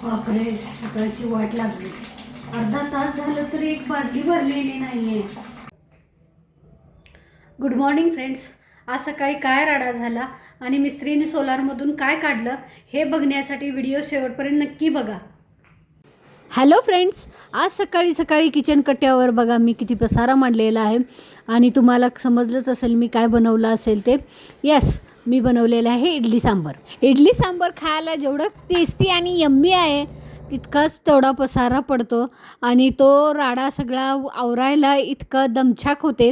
बापरे, सकाळची वाट लागली. अर्धा तास झालं तरी एक बादली भरलेली नाहीये. Good morning friends. आज सकाळी काय राडा झाला आणि मिस्त्रीने सोलारमधून काय काढलं हे बघण्यासाठी व्हिडिओ शेवटपर्यंत नक्की बघा. हॅलो फ्रेंड्स, आज सकाळी सकाळी किचन कट्ट्यावर बघा मी किती पसारा मांडलेला आहे आणि तुम्हाला समजलंच असेल मी काय बनवलं असेल ते. येस, मी बनवलेलं आहे इडली सांबर. इडली सांबर खायला जेवढं टेस्टी आणि यम्मी आहे तितकाच तेवढा पसारा पडतो आणि तो राडा सगळा आवरायला इतका दमछाक होते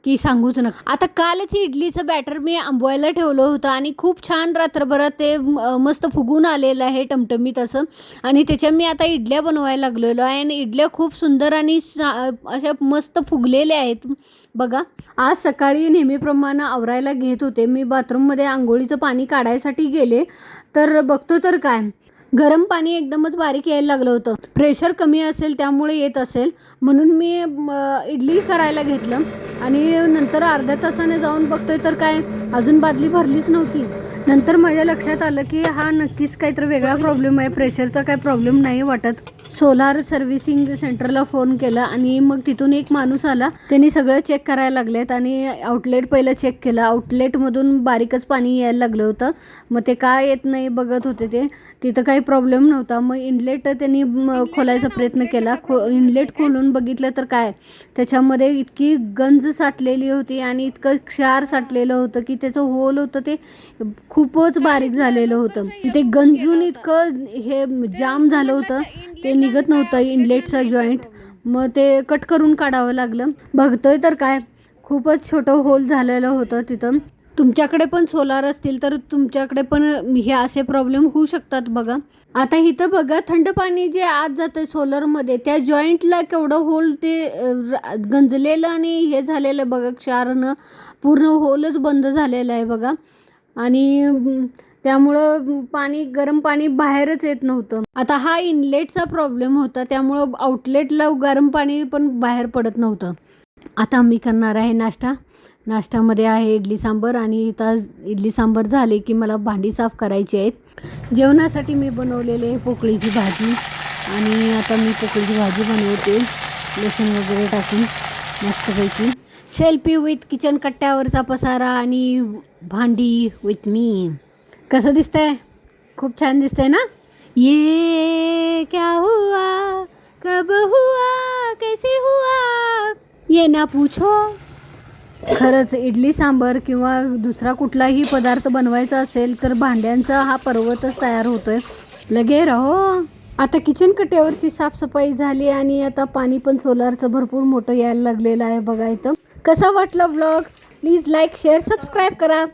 की सांगूच नका. आता कालच इडलीचं बॅटर मी आंबवायला ठेवलं होतं आणि खूप छान रात्रभरात ते मस्त फुगून आलेलं आहे टमटमीत असं. आणि त्याच्या मी आता इडल्या बनवायला लागलेलो आहे आणि इडल्या खूप सुंदर आणि अशा मस्त फुगलेल्या आहेत बघा. आज सकाळी नेहमीप्रमाणे आवरायला घेत होते मी. बाथरूममध्ये आंघोळीचं पाणी काढायसाठी गेले तर बघतो तर काय, गरम पाणी एकदमच बारीक यायला लागलं होतं. प्रेशर कमी असेल त्यामुळे येत असेल म्हणून मी इडली करायला घेतलं आणि नंतर अर्ध्या तासाने जाऊन बघतोय तर काय अजून बादली भरलीच नव्हती. नंतर माझ्या लक्षात आलं की हा नक्कीच काहीतरी वेगळा प्रॉब्लेम आहे, प्रेशरचा काही प्रॉब्लेम नाही वाटत. सोलार सर्व्हिसिंग सेंटरला फोन केला आणि मग तिथून एक माणूस आला. त्यांनी सगळं चेक करायला लागलेत आणि आउटलेट पहिलं चेक केलं. आउटलेटमधून बारीकच पाणी यायला लागलं होतं. मग ते काय येत नाही बघत होते ते. तिथं काही प्रॉब्लेम नव्हता. मग इनलेट त्यांनी खोलायचा प्रयत्न केला. इनलेट खोलून बघितलं तर काय त्याच्यामध्ये इतकी गंज साठलेली होती आणि इतकं क्षार साठलेलं होतं की त्याचं होल होतं ते खूपच बारीक झालेलं होतं. ते गंजून इतकं हे जाम झालं होतं ते निघत नव्हतं इनलेटचा जॉईंट. मग ते कट करून काढावं लागलं. बघतोय तर काय खूपच छोटं होल झालेलं होतं तिथं. तुमच्याकडे पण सोलार असतील तर तुमच्याकडे पण हे असे प्रॉब्लेम होऊ शकतात बघा. आता इथं बघा थंड पाणी जे आत जातं सोलरमध्ये त्या जॉईंटला केवढं होल ते गंजलेलं आणि हे झालेलं बघा. क्षारनं पूर्ण होलच बंद झालेलं आहे बघा. आणि त्यामुळं गरम पाणी बाहेरच येत नव्हतं. आता हा इनलेटचा प्रॉब्लेम होता त्यामुळं आउटलेटला गरम पाणी पण बाहेर पडत नव्हतं. आता मी करणार आहे नाश्ता. नाश्त्यामध्ये आहे इडली सांबर आणि आता इडली सांबर झाले की मला भांडी साफ करायची आहेत. जेवणासाठी मी बनवलेले पोकळीची भाजी आणि आता मी पोकळीची भाजी बनवते लसूण वगैरे टाकून मस्तपैकी. सेल्फी विथ किचन कट्ट्यावरचा पसारा आणि भांडी विथ मी. कसं दिसतंय? खूप छान दिसतंय ना. ये क्या हुआ कब हुआ कैसे हुआ ये ना पूछो. खरंच इडली सांबर किंवा दुसरा कुठलाही पदार्थ बनवायचा असेल तर भांड्यांचा हा पर्वतच तयार होतोय. लगे रहो. आता किचन कट्ट्यावरची साफसफाई झाली आणि आता पाणी पण सोलारचं भरपूर मोठं यायला लागलेलं आहे बघा. इथं कसा वाटला vlog? Please like share subscribe करा.